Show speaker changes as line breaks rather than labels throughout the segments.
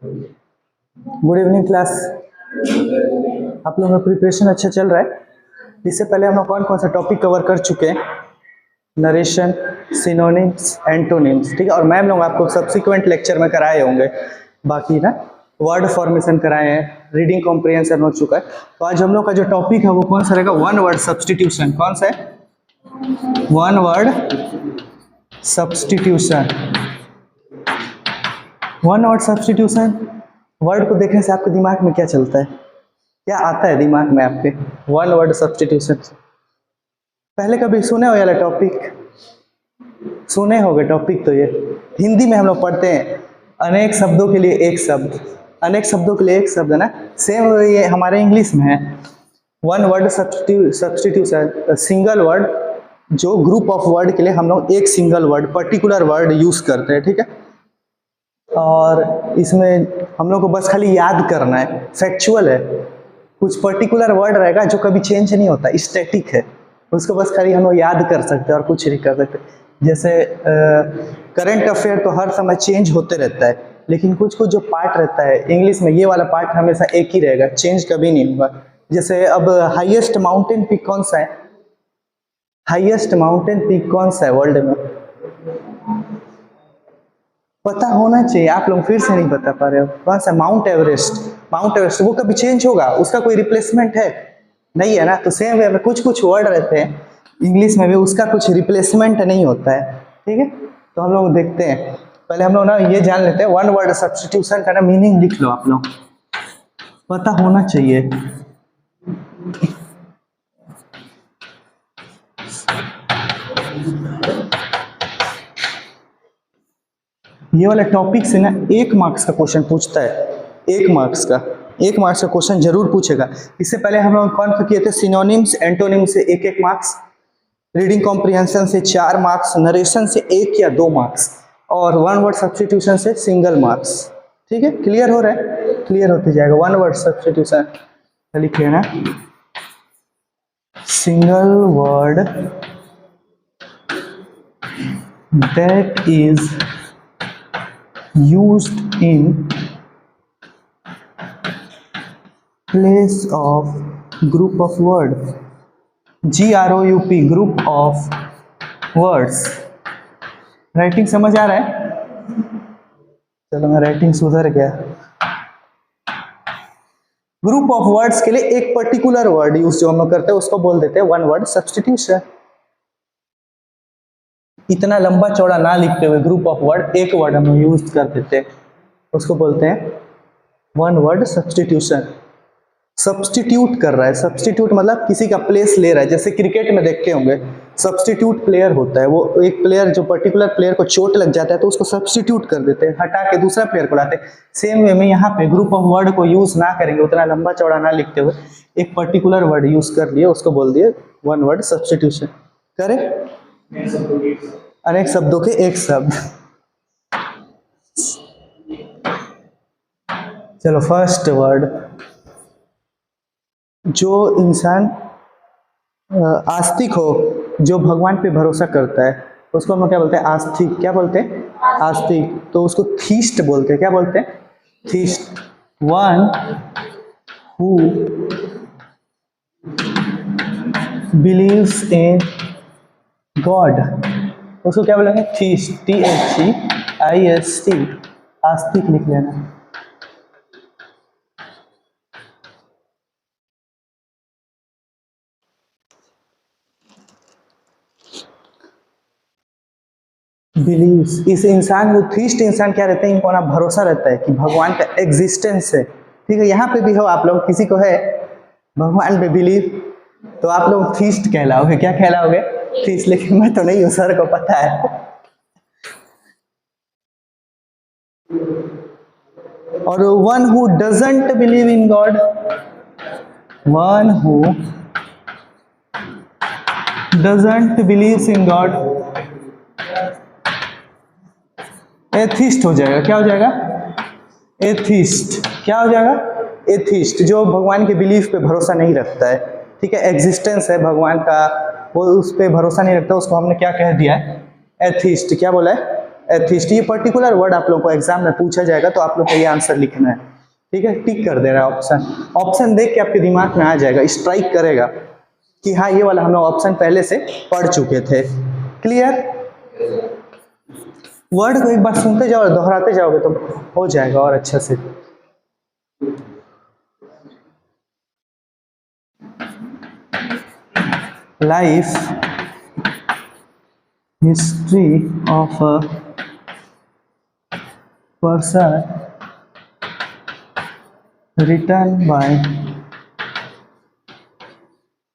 Good evening class. आप लोगों का प्रिपरेशन अच्छा चल रहा है? इससे पहले हम लोग कौन कौन सा टॉपिक कवर कर चुके हैं? नरेशन, सिनोनिम्स, एंटोनिम्स, ठीक है। और मैम लोग आपको सब्सिक्वेंट लेक्चर में कराए होंगे बाकी ना, वर्ड फॉर्मेशन कराए हैं, रीडिंग कॉम्प्रिहेंशन हो चुका है। तो आज हम लोग का जो टॉपिक है वो कौन सा रहेगा? One word substitution. कौन सा है? One word substitution. One word substitution, word को देखने से आपके दिमाग में क्या चलता है, क्या आता है दिमाग में आपके? वन वर्ड सब्सटीट्यूशन पहले कभी सुने हो? वाला टॉपिक सुने होगे टॉपिक। तो ये हिंदी में हम लोग पढ़ते हैं, अनेक शब्दों के लिए एक शब्द, अनेक शब्दों के लिए एक शब्द है ना। सेम ये हमारे इंग्लिश में है, one word substitution, single word, जो ग्रुप ऑफ वर्ड के लिए हम लोग एक single word, particular word use करते हैं, ठीक है। और इसमें हम लोग को बस खाली याद करना है, फैक्चुअल है, कुछ पर्टिकुलर वर्ड रहेगा जो कभी चेंज नहीं होता, स्टैटिक है, उसको बस खाली हम लोग याद कर सकते हैं और कुछ नहीं कर सकते। जैसे करंट अफेयर तो हर समय चेंज होते रहता है, लेकिन कुछ कुछ जो पार्ट रहता है इंग्लिश में, ये वाला पार्ट हमेशा एक ही रहेगा, चेंज कभी नहीं होगा। जैसे अब हाईएस्ट माउंटेन पीक कौन सा है? हाईएस्ट माउंटेन पीक कौन सा है वर्ल्ड में? पता होना चाहिए, आप लोग फिर से नहीं बता पा रहे हो। कौन सा? Mount Everest. माउंट एवरेस्ट वो कभी चेंज होगा? उसका कोई रिप्लेसमेंट है? नहीं है ना। तो सेम वे में कुछ कुछ वर्ड रहते हैं इंग्लिश में भी, उसका कुछ रिप्लेसमेंट नहीं होता है, ठीक है। तो हम लोग देखते हैं, पहले हम लोग ना ये जान लेते हैं, वन वर्ड सब्सटीट्यूशन का ना मीनिंग लिख लो आप लोग, पता होना चाहिए। ये वाला टॉपिक से ना 1 मार्क्स का क्वेश्चन पूछता है, 1 मार्क्स का, 1 मार्क्स का क्वेश्चन जरूर पूछेगा। इससे पहले हम लोग कौन सा किए थे? सिनोनिम्स, एंटोनिम्स से 1-1 मार्क्स, रीडिंग कॉम्प्रिहेंशन से 4 मार्क्स, नरेशन से 1 या 2 मार्क्स, और वन वर्ड सब्सटीट्यूशन से सिंगल मार्क्स, ठीक है। क्लियर हो रहा है? क्लियर होते जाएगा। वन वर्ड सब्सटीट्यूशन लिख लेना, single word that is used in place of group of word, GROUP, group of words। Writing समझ आ रहा है? चलो मैं राइटिंग सुधर गया। ग्रुप ऑफ वर्ड्स के लिए एक पर्टिकुलर वर्ड यूज जो हम लोग करते हैं उसको बोल देते हैं वन वर्ड सब्सटीट्यूशन। इतना लंबा चौड़ा ना लिखते हुए ग्रुप ऑफ वर्ड, एक वर्ड हम यूज कर देते हैं, उसको बोलते हैं वन वर्ड सब्सटीट्यूशन। सब्सटीट्यूट कर रहा है, सब्सटीट्यूट मतलब किसी का प्लेस ले रहा है। जैसे क्रिकेट में देखते होंगे सब्सटीट्यूट प्लेयर होता है, वो एक प्लेयर जो पर्टिकुलर प्लेयर को चोट लग जाता है तो उसको सब्सटीट्यूट कर देते हैं, हटा के दूसरा प्लेयर को लाते हैं। सेम वे में यहाँ पे ग्रुप ऑफ वर्ड को यूज ना करेंगे, उतना लंबा चौड़ा ना लिखते हुए एक पर्टिकुलर वर्ड यूज कर लिए, उसको बोल दिए वन वर्ड सब्सटीट्यूशन। करे अनेक शब्दों के एक शब्द। चलो फर्स्ट वर्ड, जो इंसान आस्तिक हो, जो भगवान पे भरोसा करता है, उसको हम क्या बोलते हैं? आस्तिक। क्या बोलते हैं? आस्तिक। तो उसको थीस्ट बोलते हैं। क्या बोलते हैं? Theist. One who believes in God, उसको क्या बोलेंगे? थीस्ट। THEIST, आस्तिक लिख लेना। बिलीव्स, इस इंसान को थीस्ट इंसान क्या रहते हैं? इनको ना भरोसा रहता है कि भगवान का एग्जिस्टेंस है, ठीक है। यहाँ पे भी हो आप लोग, किसी को है भगवान पे बिलीव, तो आप लोग थीस्ट कहलाओगे। क्या कहलाओगे? थीस्ट। लेकिन मैं तो नहीं हूँ, सर को पता है। और one who doesn't believe in God, one who doesn't believe in God, atheist हो जाएगा। क्या हो जाएगा? एथिस्ट। क्या हो जाएगा? एथिस्ट, जो भगवान के बिलीफ पे भरोसा नहीं रखता है, ठीक है। एग्जिस्टेंस है भगवान का, वो उस पे भरोसा नहीं रखता, उसको हमने क्या कह दिया है? एथिस्ट। क्या बोला है? एथिस्ट। ये पर्टिकुलर वर्ड आप लोगों को एग्जाम में पूछा जाएगा तो आप लोग को ये आंसर लिखना है, ठीक है। टिक कर दे रहा है ऑप्शन, ऑप्शन देख के आपके दिमाग में आ जाएगा, स्ट्राइक करेगा कि हाँ ये वाला हम लोग ऑप्शन पहले से पढ़ चुके थे। क्लियर? वर्ड को एक बार सुनते जाओ और दोहराते जाओगे तो हो जाएगा और अच्छे से। Life history of a person written by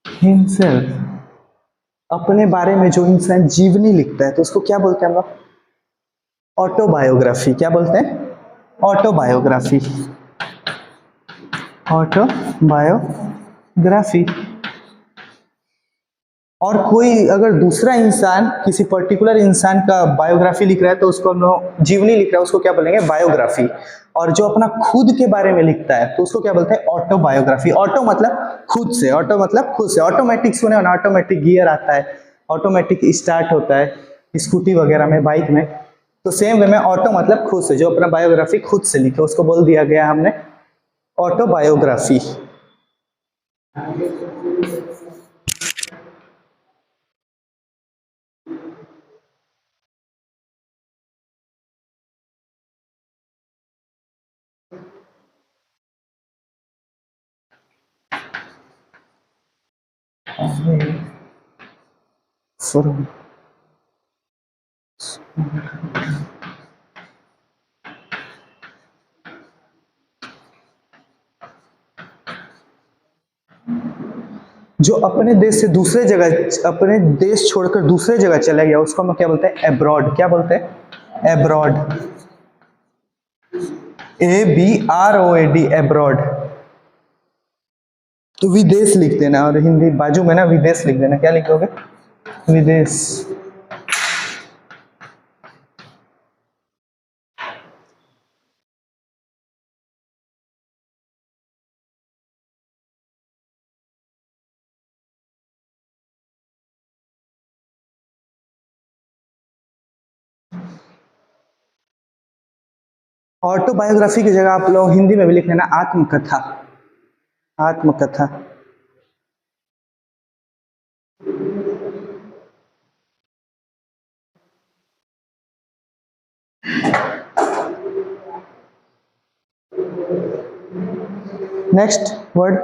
himself, अपने बारे में जो इंसान जीवनी लिखता है तो उसको क्या बोलते हैं हम लोग? ऑटोबायोग्राफी। क्या बोलते हैं? Autobiography, autobiography. और कोई अगर दूसरा इंसान किसी पर्टिकुलर इंसान का बायोग्राफी लिख रहा है तो उसको हम लोग, जीवनी लिख रहा है उसको क्या बोलेंगे? बायोग्राफी। और जो अपना खुद के बारे में लिखता है तो उसको क्या बोलते हैं? ऑटोबायोग्राफी। ऑटो मतलब खुद से, ऑटो मतलब खुद से। ऑटोमेटिक सुने ना, ऑटोमेटिक गियर आता है, ऑटोमेटिक स्टार्ट होता है स्कूटी वगैरह में, बाइक में। तो सेम वे में ऑटो मतलब खुद से, जो अपना बायोग्राफी खुद से लिखे उसको बोल दिया गया हमने ऑटोबायोग्राफी। जो अपने देश से दूसरे जगह, अपने देश छोड़कर दूसरे जगह चला गया उसको हम क्या बोलते हैं? एब्रॉड। क्या बोलते हैं? एब्रॉड। ABROAD, abroad. तो विदेश लिख देना और हिंदी बाजू में ना विदेश लिख देना। क्या लिखोगे? विदेश। ऑटोबायोग्राफी की जगह आप लोग हिंदी में भी लिख लेना आत्मकथा। आत्मकथा। Next word,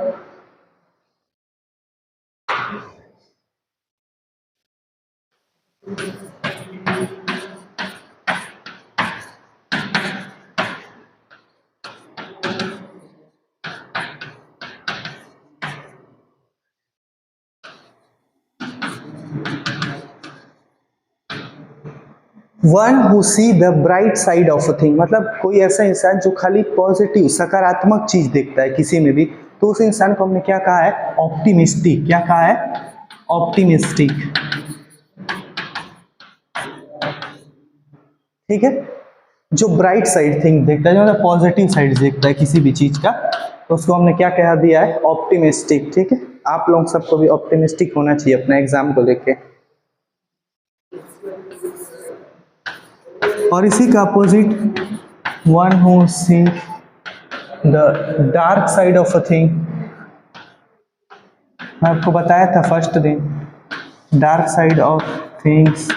one who see the bright side of a thing. मतलब कोई ऐसा इंसान जो खाली पॉजिटिव, सकारात्मक चीज देखता है किसी में भी, तो उस इंसान को हमने क्या कहा है? ऑप्टिमिस्टिक। क्या कहा है? ऑप्टिमिस्टिक। ठीक है। जो ब्राइट साइड थिंग देखता है, जो मतलब पॉजिटिव साइड देखता है किसी भी चीज का, तो उसको हमने क्या कह दिया है? ऑप्टिमिस्टिक। ठीक है। आप लोग सबको भी ऑप्टिमिस्टिक होना चाहिए अपना एग्जाम को लेके। और इसी का opposite, one who see the dark side of a thing. मैं आपको बताया था फर्स्ट दिन, डार्क साइड ऑफ थिंग्स,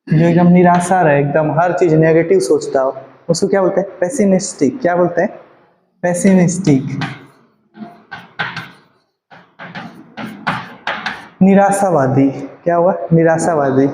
जो एकदम निराशा रहे, एकदम हर चीज नेगेटिव सोचता हो, उसको क्या बोलते हैं? पेसिमिस्टिक। क्या बोलते हैं? पेसिमिस्टिक। निराशावादी। क्या हुआ? निराशावादी।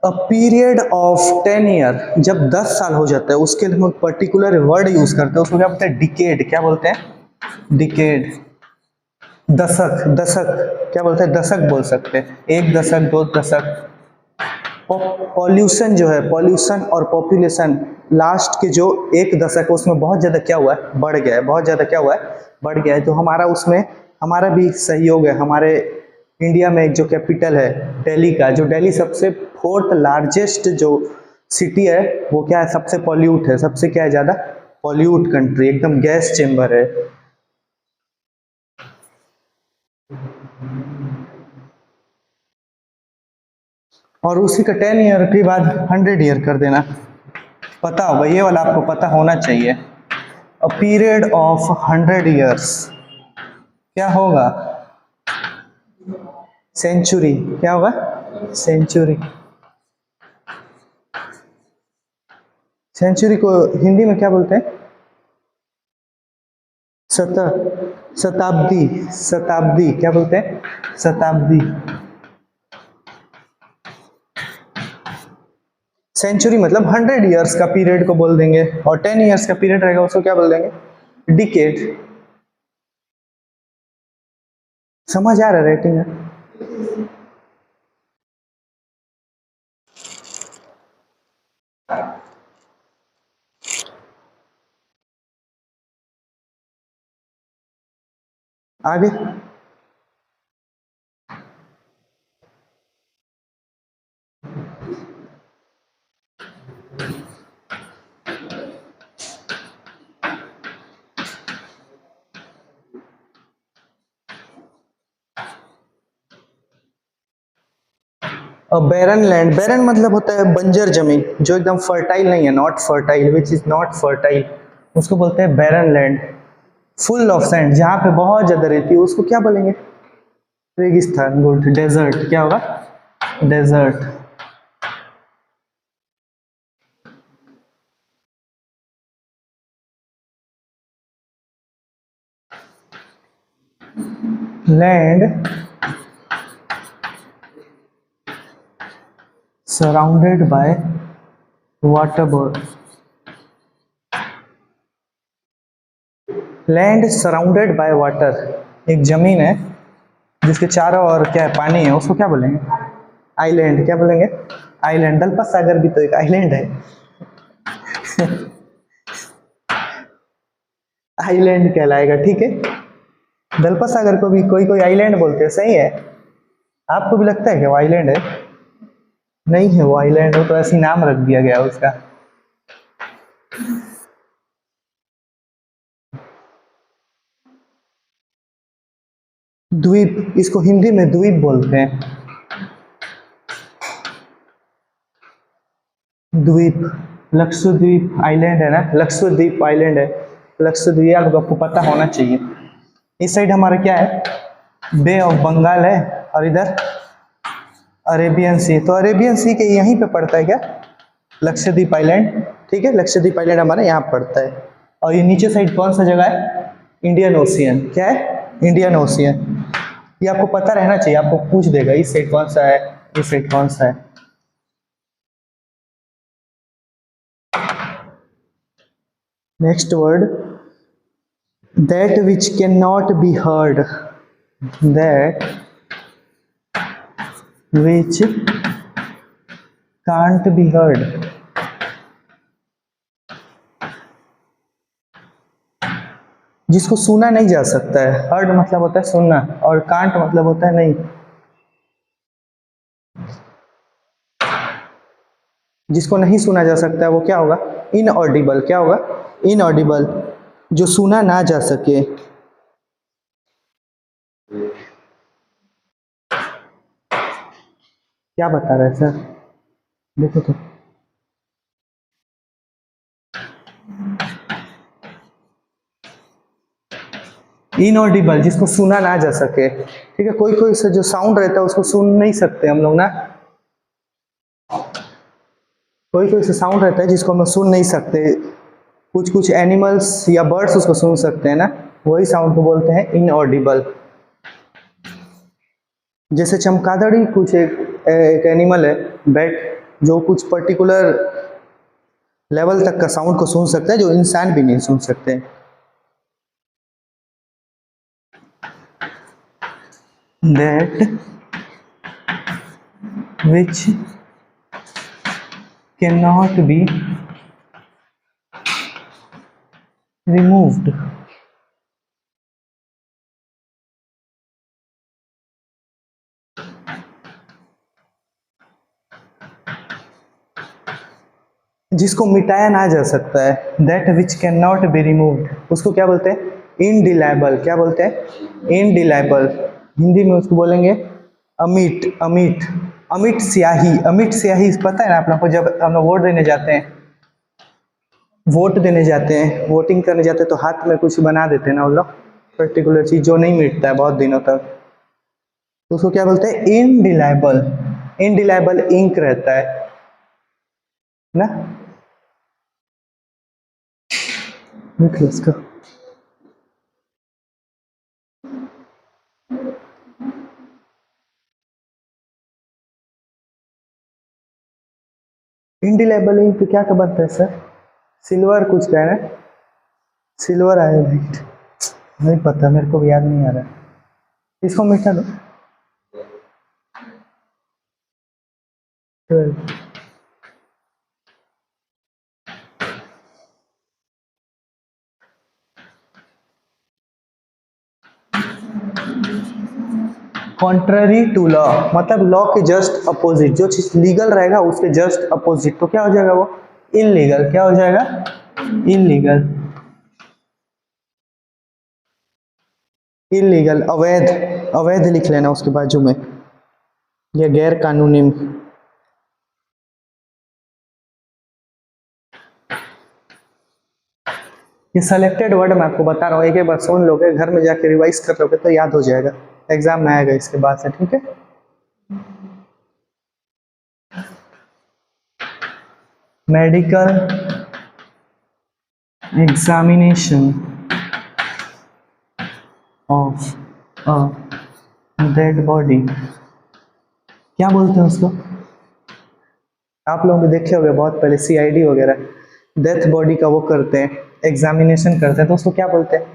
अ पीरियड ऑफ 10 ईयर, जब 10 साल हो जाता है उसके लिए हम पर्टिकुलर वर्ड यूज करते हैं, उसको क्या बोलते हैं? डिकेड। क्या बोलते हैं? डिकेड। दशक। दशक क्या बोलते हैं? दशक बोल सकते हैं। एक दशक, दो दशक। पॉल्यूशन जो है, पॉल्यूशन और पॉपुलेशन, लास्ट के जो एक दशक है उसमें बहुत ज्यादा क्या हुआ है? बढ़ गया है। बहुत ज्यादा क्या हुआ है? बढ़ गया है। तो हमारा उसमें हमारा भी सहयोग है। हमारे इंडिया में जो कैपिटल है दिल्ली का, जो दिल्ली सबसे फोर्थ लार्जेस्ट जो सिटी है, वो क्या है, सबसे पॉल्यूट है, सबसे क्या है, ज़्यादा पॉल्यूट कंट्री, एकदम गैस चेम्बर है। और उसी का 10 ईयर के बाद 100 ईयर कर देना। पता होगा, ये वाला आपको पता होना चाहिए। अ पीरियड ऑफ 100 ईयर्स क्या होगा? सेंचुरी। क्या होगा? सेंचुरी। सेंचुरी को हिंदी में क्या बोलते हैं? शताब्दी। शताब्दी क्या बोलते हैं? शताब्दी। सेंचुरी मतलब 100 ईयर्स का पीरियड को बोल देंगे, और 10 ईयर्स का पीरियड रहेगा उसको क्या बोल देंगे? डिकेड। समझ आ रहा है रेटिंग है? आगे बैरन लैंड। बैरन मतलब होता है बंजर जमीन, जो एकदम फर्टाइल नहीं है, not fertile, which is not fertile, उसको बोलते हैं barren land. Full of sand, जहाँ पे बहुत ज्यादा रहती है, उसको क्या बोलेंगे? रेगिस्तान। गुड। डेजर्ट क्या होगा? Desert. Land surrounded by water. Land surrounded by water, एक जमीन है जिसके चारों ओर क्या है, पानी है, उसको क्या बोलेंगे? आइलैंड। क्या बोलेंगे? आइलैंड। दलपत सागर भी तो एक आइलैंड है। आइलैंड कहलाएगा, ठीक है। दलपत सागर को भी कोई कोई आइलैंड बोलते हैं, सही है। आपको भी लगता है कि वो आइलैंड है? नहीं है वो आइलैंड, हो तो ऐसे नाम रख दिया गया उसका। द्वीप, इसको हिंदी में द्वीप बोलते हैं। द्वीप। लक्षद्वीप आइलैंड है ना, लक्षद्वीप आइलैंड है। लक्षद्वीप आपको पता होना चाहिए। इस साइड हमारा क्या है? बे ऑफ बंगाल है, और इधर अरेबियन सी। तो अरेबियन सी के यहीं पे पड़ता है क्या? लक्षद्वीप आइलैंड, ठीक है। लक्षद्वीप आइलैंड हमारे यहाँ पड़ता है। और ये नीचे साइड कौन सा जगह है? Indian ocean. क्या है? Indian ocean. ये आपको पता रहना चाहिए, आपको पूछ देगा इस साइड कौन सा है, इस साइड कौन सा है। Next word, that which can not be heard. That which can't be heard. जिसको सुना नहीं जा सकता है। हर्ड मतलब होता है सुनना, और कांट मतलब होता है नहीं। जिसको नहीं सुना जा सकता है वो क्या होगा? इनऑडिबल। क्या होगा? इनऑडिबल, जो सुना ना जा सके। क्या बता रहे हैं सर? देखो तो, इनऑडिबल, जिसको सुना ना जा सके, ठीक है। कोई कोई से जो साउंड रहता है उसको सुन नहीं सकते हम लोग ना। कोई कोई से साउंड रहता है जिसको हम लोग सुन नहीं सकते। कुछ कुछ एनिमल्स या बर्ड्स उसको सुन सकते हैं ना, वही साउंड को बोलते हैं इनऑडिबल। जैसे चमगादड़ ही कुछ एक एनिमल है, बैट, जो कुछ पर्टिकुलर लेवल तक का साउंड को सुन सकता है, जो इंसान भी नहीं सुन सकते। That which can not be removed. जिसको मिटाया ना जा सकता है, that which can not be removed, उसको क्या बोलते हैं? इनडिलाइबल। क्या बोलते हैं? इनडिलाइबल। हिंदी में उसको बोलेंगे अमिट। अमिट, अमिट स्याही। अमिट स्याही पता है ना आप लोग को? जब हम लोग वोट देने जाते हैं, वोट देने जाते हैं, वोटिंग करने जाते हैं, तो हाथ में कुछ बना देते हैं ना वो लोग, पर्टिकुलर चीज जो नहीं मिटता है बहुत दिनों तक, तो उसको क्या बोलते हैं? इनडिलाइबल। इनडिलाइबल इंक रहता है ना। लिख लो इसको। इनडिलाइबल इंक क्या का बनता है सर? सिल्वर कुछ का है ना? सिल्वर आयोडाइड, नहीं पता, मेरे को भी याद नहीं आ रहा। इसको मिटा दो। कॉन्ट्ररी टू लॉ, मतलब लॉ के जस्ट अपोजिट, जो चीज लीगल रहेगा उसके जस्ट अपोजिट, तो क्या हो जाएगा वो? इनलीगल। क्या हो जाएगा? इनलीगल। इलीगल, अवैध। अवैध लिख लेना उसके बाजू में, या गैर कानूनी। ये सेलेक्टेड वर्ड मैं आपको बता रहा हूँ, एक बार सुन लोगे, घर में जाके रिवाइज कर लोगे तो याद हो जाएगा, एग्जाम में आएगा इसके बाद से, ठीक है? Medical examination of a dead body, क्या बोलते हैं उसको? आप लोगों ने देखे होंगे बहुत पहले, सीआईडी वगैरह डेथ बॉडी का वो करते हैं, एग्जामिनेशन करते हैं, तो उसको क्या बोलते हैं?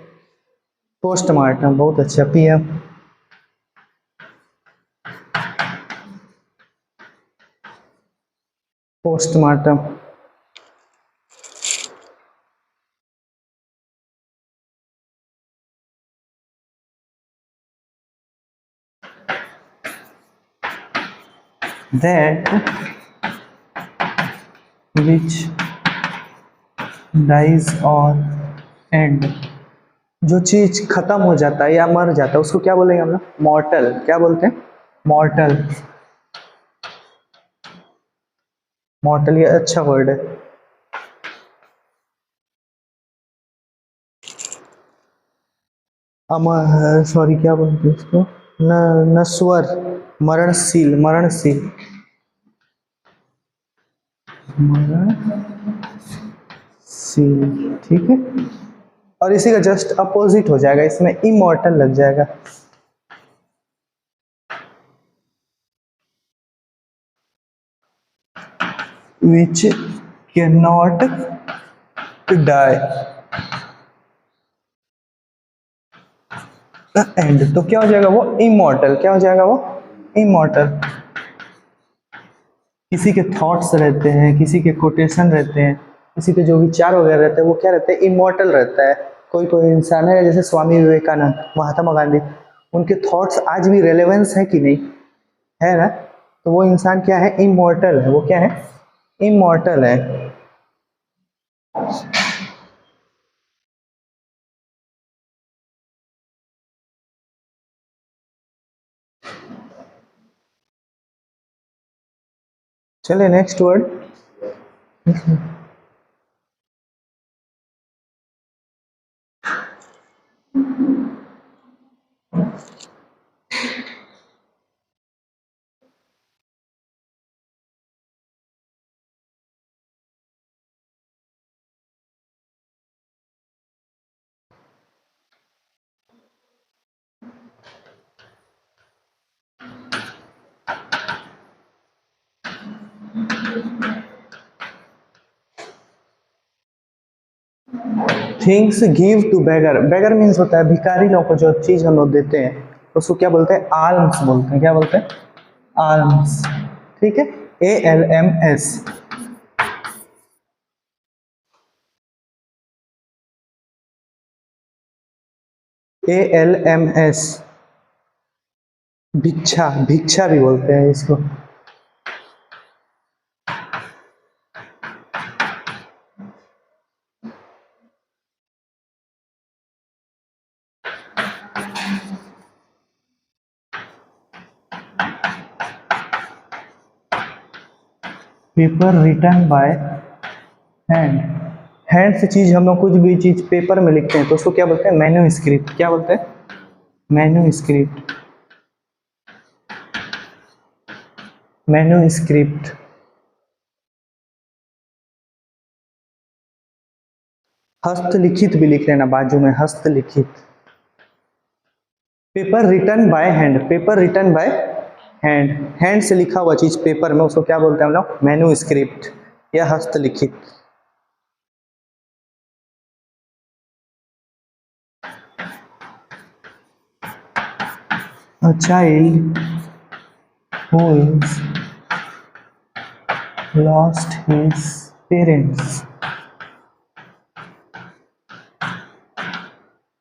पोस्टमार्टम। बहुत अच्छा, PM. Postmortem. That which dies और एंड, जो चीज खत्म हो जाता है या मर जाता है उसको क्या बोलेंगे हम लोग? मॉर्टल। क्या बोलते हैं? मॉर्टल। मॉर्टल, ये अच्छा वर्ड है। अमर, सॉरी क्या बोलते हैं उसको? नश्वर, मरणशील। मरणशील, मरणशील, ठीक है। और इसी का जस्ट अपोजिट हो जाएगा, इसमें इमॉर्टल लग जाएगा। Which can not die end, तो क्या हो जाएगा वो? इमॉर्टल। क्या हो जाएगा वो? इमॉर्टल। किसी के थॉट्स रहते हैं, किसी के कोटेशन रहते हैं, किसी के जो विचार वगैरह रहते हैं, वो क्या रहते हैं? इमॉर्टल रहता है। कोई कोई इंसान है जैसे स्वामी विवेकानंद, महात्मा गांधी, उनके थॉट्स आज भी रेलेवेंस है कि नहीं? है ना? तो वो इंसान क्या है? इमॉर्टल है। वो क्या है? इमॉर्टल है। चलिए next word. Things give to beggar. Beggar means होता है भिखारी लोगों को जो चीज हम लोग देते हैं, उसको क्या बोलते हैं? आल्म्स बोलते हैं। क्या बोलते हैं? आल्म्स, ठीक है। ALMS। ALMS, भिक्षा। भिक्षा भी बोलते हैं इसको। Paper written by hand. Hand से चीज हम लोग कुछ भी चीज पेपर में लिखते हैं तो उसको क्या बोलते हैं? मैन्युस्क्रिप्ट। क्या बोलते हैं? मैन्युस्क्रिप्ट। मैन्युस्क्रिप्ट। हस्तलिखित भी लिख लेना बाजू में, हस्तलिखित। Paper written by hand. Paper written by hand, hand से लिखा हुआ चीज पेपर में उसको क्या बोलते हैं हम लोग? मैन्युस्क्रिप्ट या हस्तलिखित। A child who is lost his parents।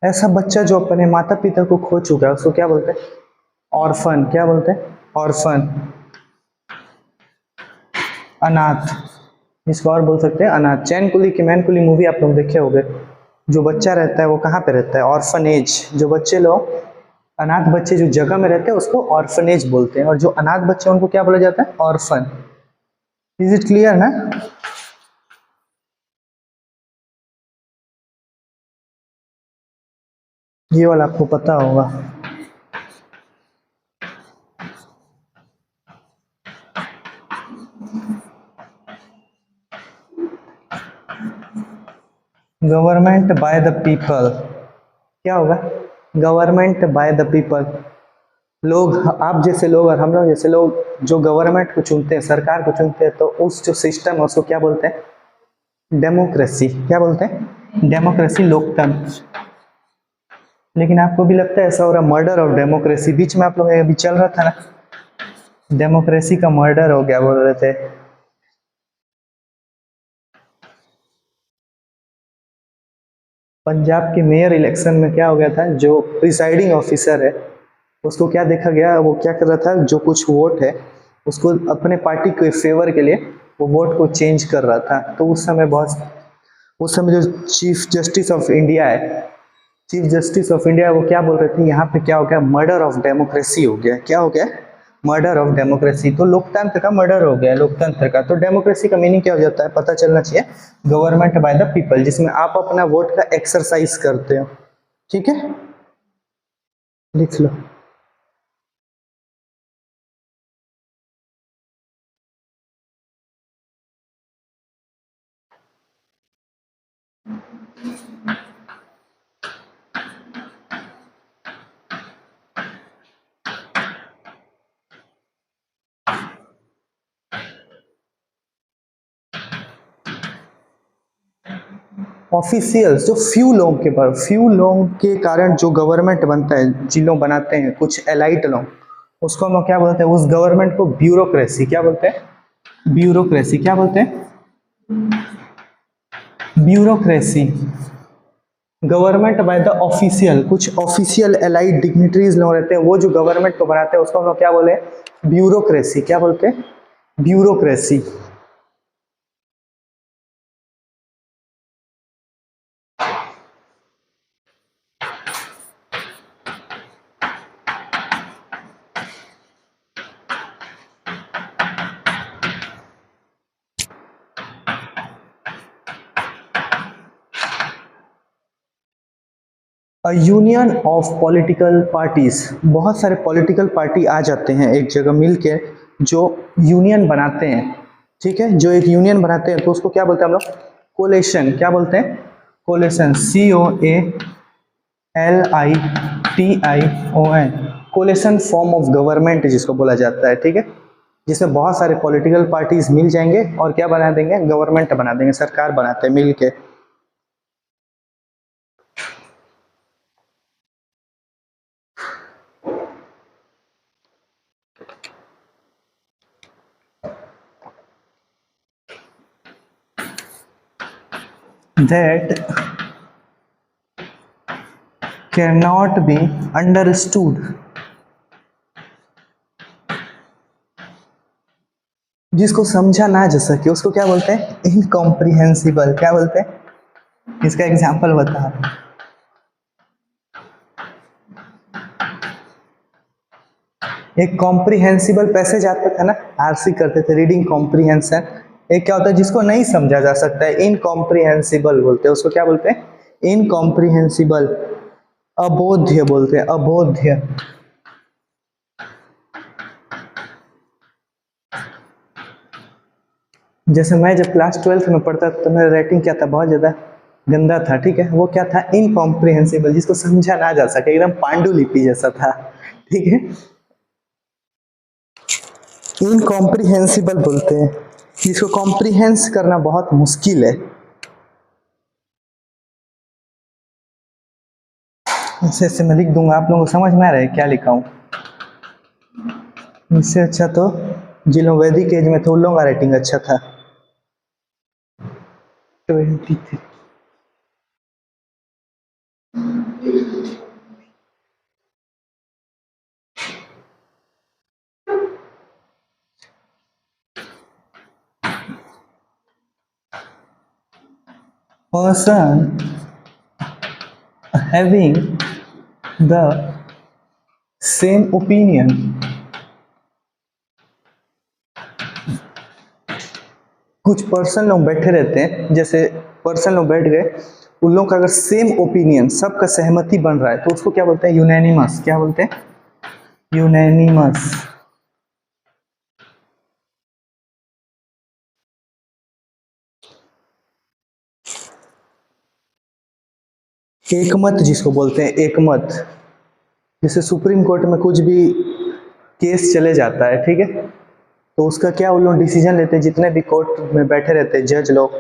ऐसा बच्चा जो अपने माता पिता को खो चुका है उसको क्या बोलते हैं? ऑर्फन। क्या बोलते हैं? ऑर्फन। अनाथ, इसको और बोल सकते हैं अनाथ। चैन कुली की मैन कुली मूवी आप लोग देखे होंगे। जो बच्चा रहता है वो कहाँ पे रहता है? ऑर्फनेज। जो बच्चे लोग अनाथ बच्चे जो जगह में रहते हैं उसको ऑर्फनेज बोलते हैं, और जो अनाथ बच्चे उनको क्या बोला जाता है? ऑर्फन। इज इट क्लियर ना? ये वाला आपको पता होगा। Government by the people. क्या होगा? Government by the people. लोग, आप जैसे लोग और हम लोग जैसे लोग जो गवर्नमेंट को चुनते हैं, सरकार को चुनते हैं, तो उस जो सिस्टम है उसको क्या बोलते हैं? डेमोक्रेसी। क्या बोलते हैं? डेमोक्रेसी, लोकतंत्र। लेकिन आपको भी लगता है ऐसा हो रहा मर्डर ऑफ डेमोक्रेसी? बीच में आप लोग अभी चल रहा था ना, डेमोक्रेसी का मर्डर हो गया बोल रहे थे। पंजाब के मेयर इलेक्शन में क्या हो गया था? जो प्रिसाइडिंग ऑफिसर है उसको क्या देखा गया? वो क्या कर रहा था, जो कुछ वोट है उसको अपने पार्टी के फेवर के लिए वो वोट को चेंज कर रहा था। तो उस समय जो चीफ जस्टिस ऑफ इंडिया है, चीफ जस्टिस ऑफ इंडिया, वो क्या बोल रहे थे? यहाँ पे क्या हो गया? मर्डर ऑफ डेमोक्रेसी हो गया। क्या हो गया? Murder of democracy. तो लोकतंत्र का मर्डर हो गया, लोकतंत्र का। तो डेमोक्रेसी का मीनिंग क्या हो जाता है? पता चलना चाहिए। गवर्नमेंट बाय द पीपल, जिसमें आप अपना वोट का एक्सरसाइज करते हो। ठीक है, लिख लो। ऑफिशियल्स, जो फ्यू लोगों के कारण जो गवर्नमेंट बनता है, जिन लोग बनाते हैं कुछ एलाइट लोग, उसको हम लोग क्या बोलते हैं? उस गवर्नमेंट को ब्यूरोक्रेसी। क्या बोलते हैं? ब्यूरोक्रेसी। क्या बोलते हैं? Bureaucracy. Government by the official, कुछ ऑफिशियल एलाइड डिग्निटरीज लोग रहते हैं, वो जो गवर्नमेंट को बनाते हैं उसको हम लोग क्या बोले? ब्यूरोक्रेसी। क्या बोलते हैं? Bureaucracy. Union of political parties, बहुत सारे पॉलिटिकल पार्टी आ जाते हैं एक जगह मिल के, जो यूनियन बनाते हैं। ठीक है, जो एक यूनियन बनाते हैं तो उसको क्या बोलते हैं हम लोग? कोलेशन। क्या बोलते हैं? Coalition. COALITION। Coalition form of government जिसको बोला जाता है। ठीक है, जिसमें बहुत सारे पॉलिटिकल पार्टीज मिल जाएंगे और क्या बना देंगे? गवर्नमेंट बना देंगे, सरकार बनाते हैं मिल के। That cannot be understood, जिसको समझा ना जा सके उसको क्या बोलते हैं? इनकॉम्प्रिहेंसिबल। क्या बोलते हैं? इसका एग्जाम्पल बता रहा हूं। एक कॉम्प्रिहेंसिबल पैसेज आता था ना, आरसी करते थे, रीडिंग कॉम्प्रिहेंशन। एक क्या होता है जिसको नहीं समझा जा सकता है, इनकॉम्प्रिहेंसिबल बोलते हैं उसको। क्या बोलते हैं? इनकॉम्प्रिहेंसिबल, अबोध्य बोलते हैं, अबोध्य। जैसे मैं जब क्लास 12th में पढ़ता था तो मेरा राइटिंग क्या था, बहुत ज़्यादा गंदा था, ठीक है। वो क्या था? इनकॉम्प्रिहेंसिबल, जिसको समझा ना जा सके, एकदम पांडुलिपि जैसा था, ठीक है। इनकॉम्प्रिहेंसिबल बोलते हैं जिसको कॉम्प्रिहेंस करना बहुत मुश्किल है। ऐसे मैं लिख दूंगा, आप लोगों को समझ में आ रहा है क्या लिखा हूँ? इससे अच्छा तो जिन लोग वैदिक एज में थे उन लोगों का राइटिंग अच्छा था। 23 person having the same opinion, कुछ पर्सन लोग बैठे रहते हैं, जैसे पर्सन लोग बैठ गए, उन लोगों का अगर सेम ओपिनियन, सबका सहमति बन रहा है, तो उसको क्या बोलते हैं? यूनैनिमस। क्या बोलते हैं? यूनैनिमस। एकमत जिसको बोलते हैं, एकमत। जैसे सुप्रीम कोर्ट में कुछ भी केस चले जाता है, ठीक है, तो उसका क्या उन लोग डिसीजन लेते हैं, जितने भी कोर्ट में बैठे रहते हैं जज लोग,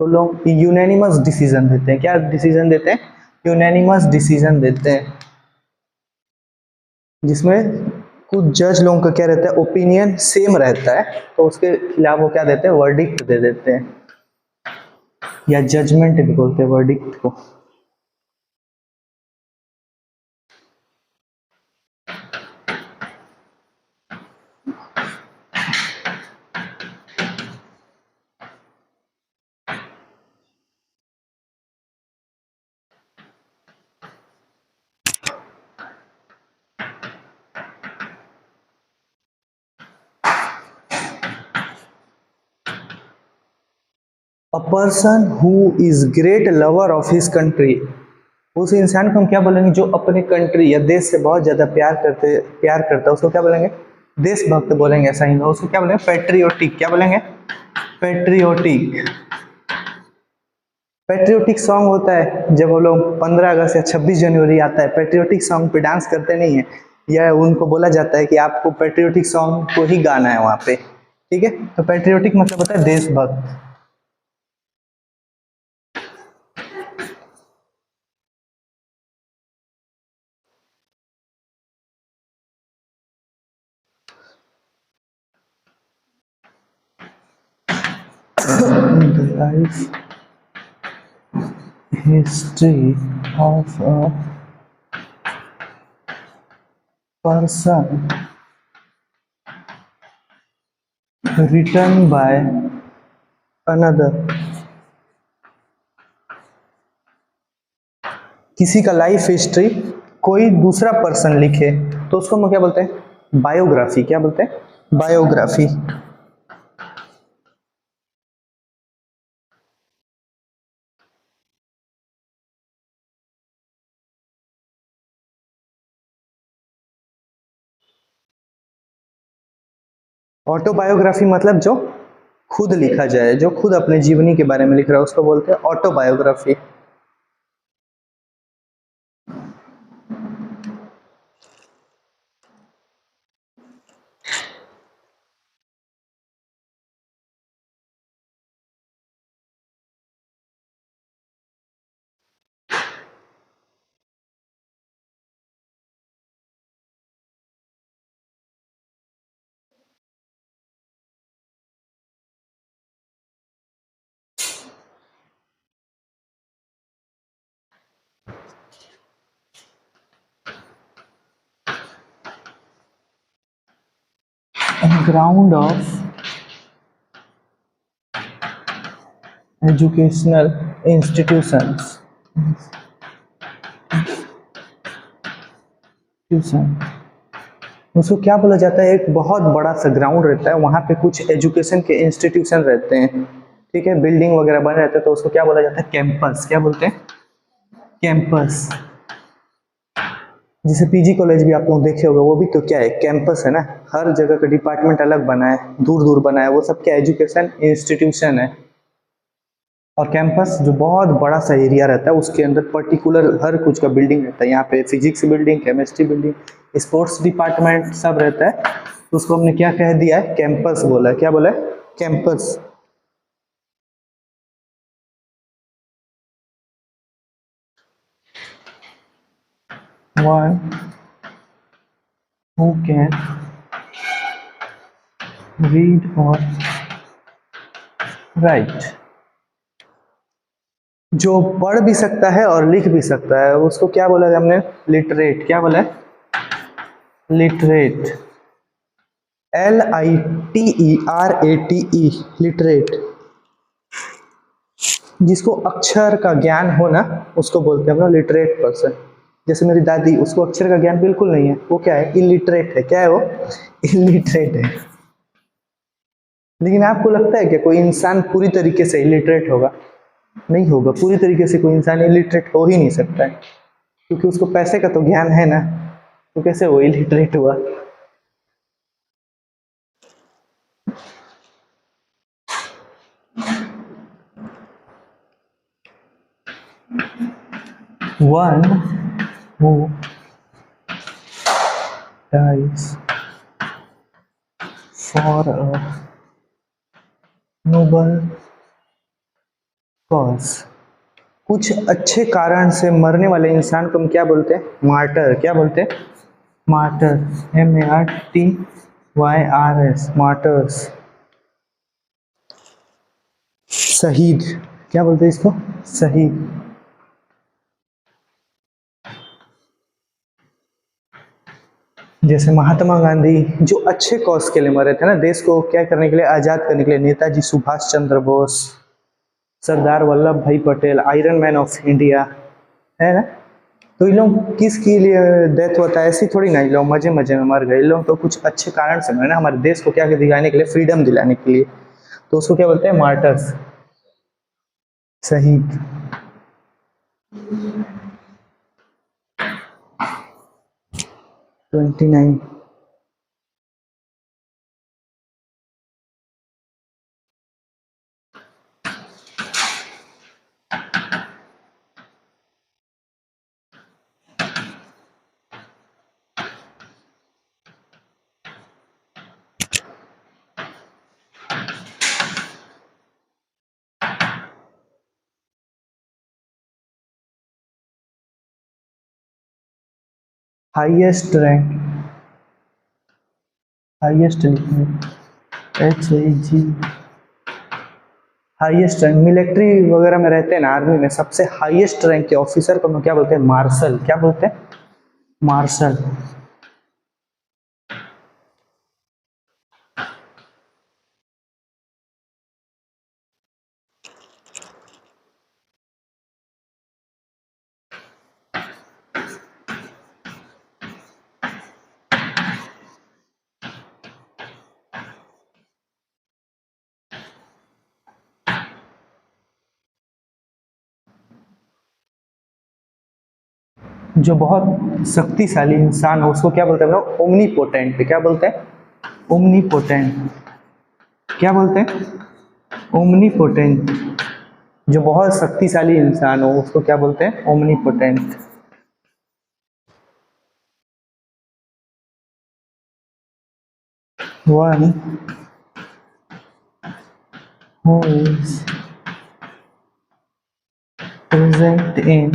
तो लोग यूनैनिमस डिसीजन देते हैं। क्या डिसीजन देते हैं? यूनैनिमस डिसीजन देते हैं, जिसमें कुछ जज लोगों का क्या रहता है, ओपिनियन सेम रहता है, तो उसके खिलाफ वो क्या देते हैं? वर्डिक्ट दे देते हैं, या जजमेंट भी बोलते हैं वर्डिक्ट को। A person who is great lover of his country, उस इंसान को हम क्या बोलेंगे जो अपने कंट्री या देश से बहुत ज्यादा प्यार करता है, उसको क्या बोलेंगे? देशभक्त बोलेंगे। ऐसा ही उसको क्या बोलेंगे? पेट्रियोटिक। क्या बोलेंगे? पेट्रियोटिक। पेट्रियोटिक सॉन्ग होता है जब वो लोग 15 अगस्त या 26 जनवरी आता है, पेट्रियोटिक सॉन्ग पे डांस करते नहीं है, या उनको बोला जाता है कि आपको पेट्रियोटिक सॉन्ग को ही गाना है वहाँ पे, ठीक है। तो पेट्रियोटिक मतलब होता है देशभक्त। The life history of a person written by another, किसी का लाइफ हिस्ट्री कोई दूसरा पर्सन लिखे तो उसको हम क्या बोलते हैं? बायोग्राफी। क्या बोलते हैं? बायोग्राफी। ऑटोबायोग्राफी मतलब जो खुद लिखा जाए, जो खुद अपने जीवनी के बारे में लिख रहा है, उसको बोलते हैं autobiography. Ground of educational institutions, उसको क्या बोला जाता है? एक बहुत बड़ा सा ग्राउंड रहता है, वहाँ पे कुछ एजुकेशन के इंस्टीट्यूशन रहते हैं, ठीक है, बिल्डिंग वगैरह बने रहते हैं, तो उसको क्या बोला जाता है? कैंपस। क्या बोलते हैं? कैंपस। जैसे पीजी कॉलेज भी आप लोग देखे होंगे, वो भी तो क्या है? कैंपस है ना। हर जगह का डिपार्टमेंट अलग बना है, दूर दूर बना है, वो सब क्या? एजुकेशन इंस्टीट्यूशन है। और कैंपस जो बहुत बड़ा सा एरिया रहता है, उसके अंदर पर्टिकुलर हर कुछ का बिल्डिंग रहता है। यहाँ पे physics building, chemistry building, sports department सब रहता है, तो उसको हमने क्या कह दिया है? कैंपस बोला है। क्या बोला है? Campus. One who can read और राइट, जो पढ़ भी सकता है और लिख भी सकता है, उसको क्या बोला है हमने? लिटरेट। क्या बोला है? लिटरेट। LITERATE, literate. जिसको अक्षर का ज्ञान हो ना, उसको बोलते हैं हम लिटरेट पर्सन। जैसे मेरी दादी, उसको अक्षर का ज्ञान बिल्कुल नहीं है, वो क्या है? इलिटरेट है। क्या है वो? इलिटरेट है। लेकिन आपको लगता है कि कोई इंसान पूरी तरीके से इलिटरेट होगा? नहीं होगा। पूरी तरीके से कोई इंसान इलिटरेट हो ही नहीं सकता है, क्योंकि उसको पैसे का तो ज्ञान है ना, तो कैसे वो इलिटरेट हुआ? One who dies for a noble cause, कुछ अच्छे कारण से मरने वाले इंसान को हम क्या बोलते हैं? मार्टर। क्या बोलते हैं? मार्टर। MARTYRS, martyrs. शहीद। क्या बोलते हैं इसको? शहीद। जैसे महात्मा गांधी जो अच्छे कॉज के लिए मरे थे ना, देश को क्या करने के लिए? आजाद करने के लिए। नेताजी सुभाष चंद्र बोस, सरदार वल्लभ भाई Patel, iron man of India, है ना। तो इन लोग किसके लिए डेथ होता है? ऐसी थोड़ी ना, इन लोग मजे मजे में मर गए। इन लोग तो कुछ अच्छे कारण से मरे ना, हमारे देश को क्या दिलाने के लिए? फ्रीडम दिलाने के लिए। तो उसको क्या बोलते हैं? मार्टर्स, शहीद। 29। हाईएस्ट रैंक, हाईएस्ट लिखिए, HAG। हाईएस्ट रैंक मिलिट्री वगैरह में रहते हैं ना, आर्मी में सबसे हाईएस्ट रैंक के ऑफिसर को हम क्या बोलते हैं? मार्शल। क्या बोलते हैं? मार्शल। जो बहुत शक्तिशाली इंसान हो, उसको क्या बोलते हैं? ओमनीपोटेंट। क्या बोलते हैं? ओमनीपोटेंट। क्या बोलते हैं? ओमनीपोटेंट। जो बहुत शक्तिशाली इंसान हो, उसको क्या बोलते हैं? Omnipotent. One who is present in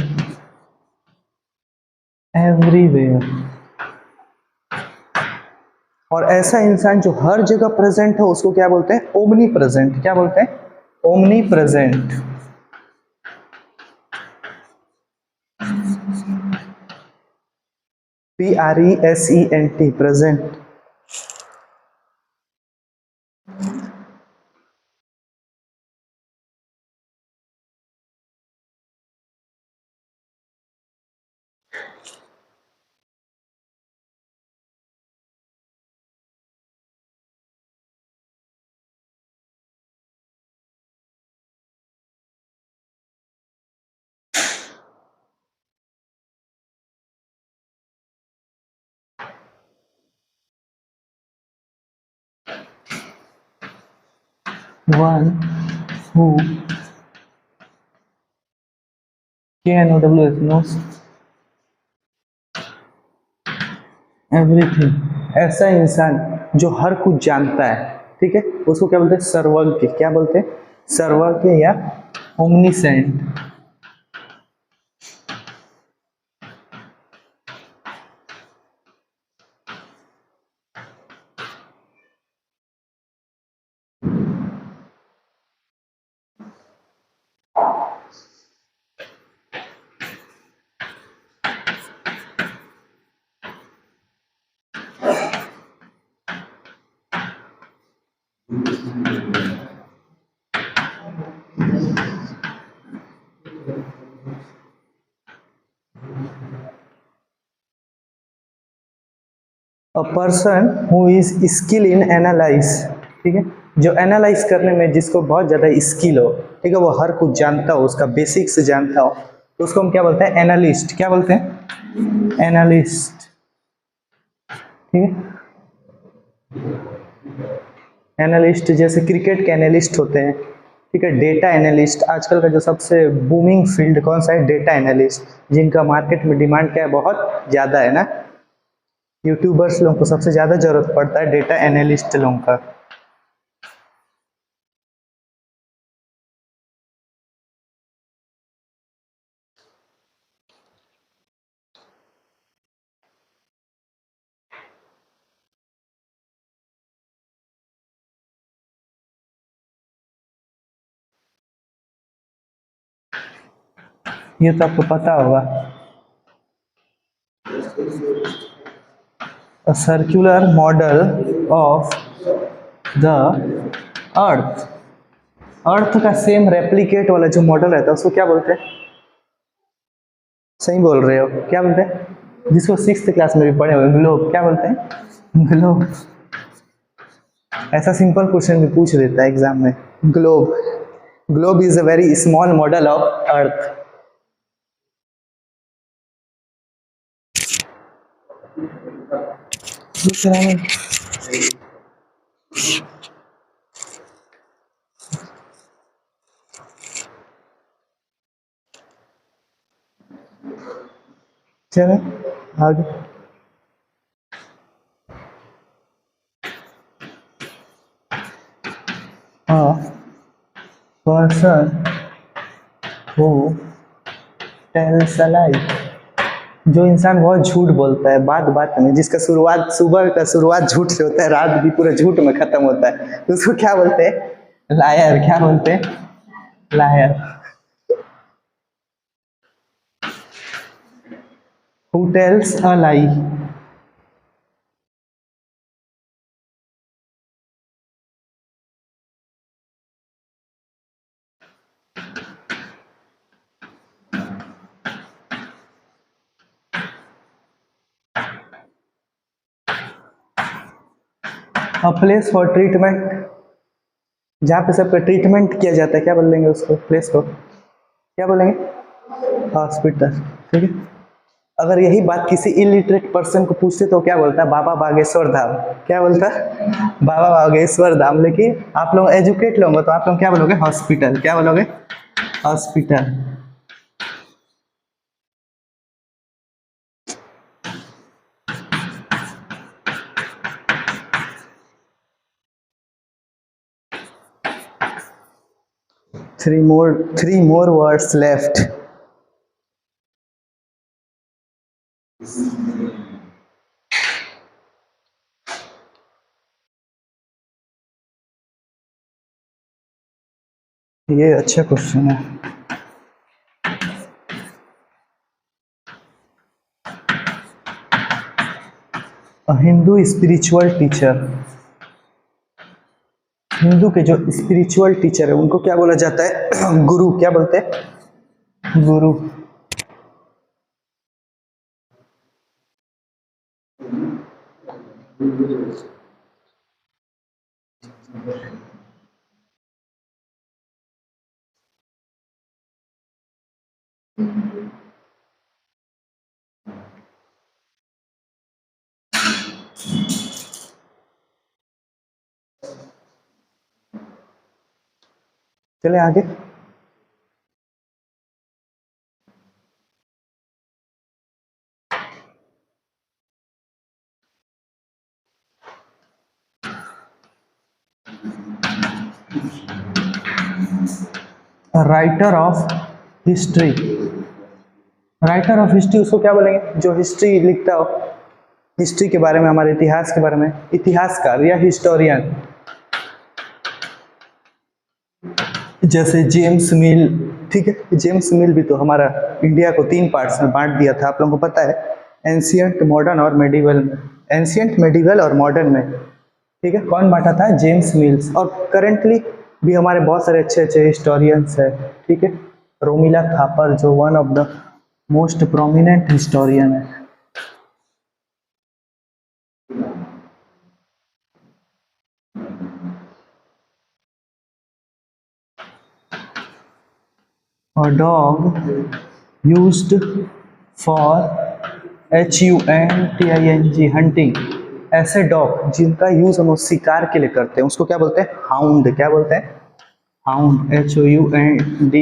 everywhere, और ऐसा इंसान जो हर जगह प्रेजेंट है, उसको क्या बोलते हैं? Omni present. क्या बोलते हैं? Omni present. PRESENT, present. one who KNOWS knows everything, ऐसा इंसान जो हर कुछ जानता है, ठीक है, उसको क्या बोलते हैं? सर्वज्ञ। क्या बोलते हैं? सर्वज्ञ या omniscient. A person who is skill in analyse, ठीक है, जो एनालाइज करने में जिसको बहुत ज़्यादा स्किल हो, ठीक है, वो हर कुछ जानता हो, उसका बेसिक्स जानता हो, तो उसको हम क्या बोलते हैं? एनालिस्ट। क्या बोलते हैं? एनालिस्ट, ठीक है। एनालिस्ट जैसे क्रिकेट के एनालिस्ट होते हैं, ठीक है। डेटा एनालिस्ट, आजकल का जो सबसे बूमिंग फील्ड कौन सा है? डेटा एनालिस्ट, जिनका मार्केट में डिमांड क्या है? बहुत ज़्यादा है ना। यूट्यूबर्स लोगों को सबसे ज़्यादा जरूरत पड़ता है डेटा एनालिस्ट लोगों का। ये तो आपको पता होगा। A circular model of the earth, earth का सेम रेप्लिकेट वाला जो मॉडल रहता है उसको क्या बोलते हैं? सही बोल रहे हो, क्या बोलते हैं? जिसको सिक्स्थ क्लास में भी पढ़े हुए, ग्लोब। क्या बोलते हैं? ग्लोब। ऐसा सिंपल क्वेश्चन भी पूछ देता है एग्जाम में। Globe, globe is a very small model of earth. दूसरा में चलो आगे। हाँ, पर्सन हु टेल्स अ लाई, जो इंसान बहुत झूठ बोलता है बात बात में, जिसका शुरुआत, सुबह का शुरुआत झूठ से होता है, रात भी पूरा झूठ में खत्म होता है, तो उसको क्या बोलते हैं? लायर। क्या बोलते हैं? Liar. Who tells a lie. A place for treatment, जहाँ पे सबका ट्रीटमेंट किया जाता है, क्या बोलेंगे उसको? प्लेस को क्या बोलेंगे? हॉस्पिटल, ठीक है। अगर यही बात किसी इलिटरेट पर्सन को पूछते तो क्या बोलता? बाबा बागेश्वर धाम। क्या बोलता? बाबा बागेश्वर धाम। लेकिन आप लोग एजुकेट लोगे तो आप लोग क्या बोलोगे? हॉस्पिटल। क्या बोलोगे? हॉस्पिटल। 3 more words left. ये अच्छा क्वेश्चन है। हिंदू स्पिरिचुअल टीचर, हिंदू के जो स्पिरिचुअल टीचर है उनको क्या बोला जाता है? गुरु। क्या बोलते हैं? गुरु। चले आगे। Writer of history. Writer of history उसको क्या बोलेंगे? जो हिस्ट्री लिखता हो, हिस्ट्री के बारे में, हमारे इतिहास के बारे में, इतिहासकार या हिस्टोरियन। जैसे जेम्स मिल, ठीक है, जेम्स मिल भी तो हमारा इंडिया को 3 पार्ट्स में बांट दिया था, आप लोगों को पता है, एंशियंट, मॉडर्न और मेडिवल में। एंशियंट, मेडिवल और मॉडर्न में, ठीक है, कौन बांटा था? James mills. और करेंटली भी हमारे बहुत सारे अच्छे अच्छे हिस्टोरियंस है, ठीक है। रोमिला थापर जो one of the most prominent historian है। A dog used for HUNTING hunting, ऐसे डॉग जिनका यूज हम शिकार के लिए करते हैं उसको क्या बोलते हैं? हाउंड। क्या बोलते हैं? Hound, HOUND।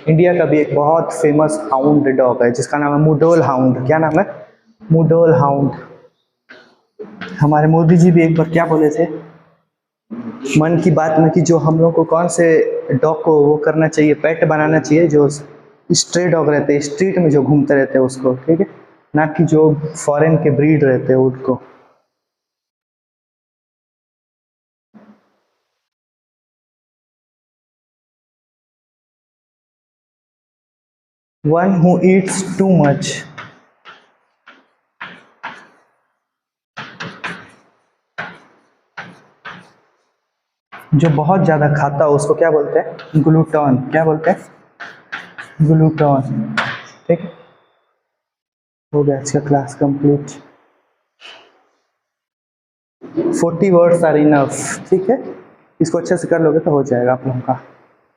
इंडिया का भी एक बहुत फेमस हाउंड डॉग है जिसका नाम है मुडोल हाउंड। क्या नाम है? मुडोल हाउंड। हमारे मोदी जी भी एक बार क्या बोले थे मन की बात में कि जो हम लोग को कौन से डॉग को वो करना चाहिए, पेट बनाना चाहिए, जो स्ट्रे डॉग रहते हैं, स्ट्रीट में जो घूमते रहते हैं उसको, ठीक है, ना कि जो फॉरेन के ब्रीड रहते हैं उनको। One who Yeats too much, जो बहुत ज्यादा खाता हो उसको क्या बोलते हैं? ग्लूटन। क्या बोलते हैं? ग्लूटन। ठीक है, हो गया इसका class complete. 40 words are enough, ठीक है, इसको अच्छे से कर लोगे तो हो जाएगा आप लोगों का।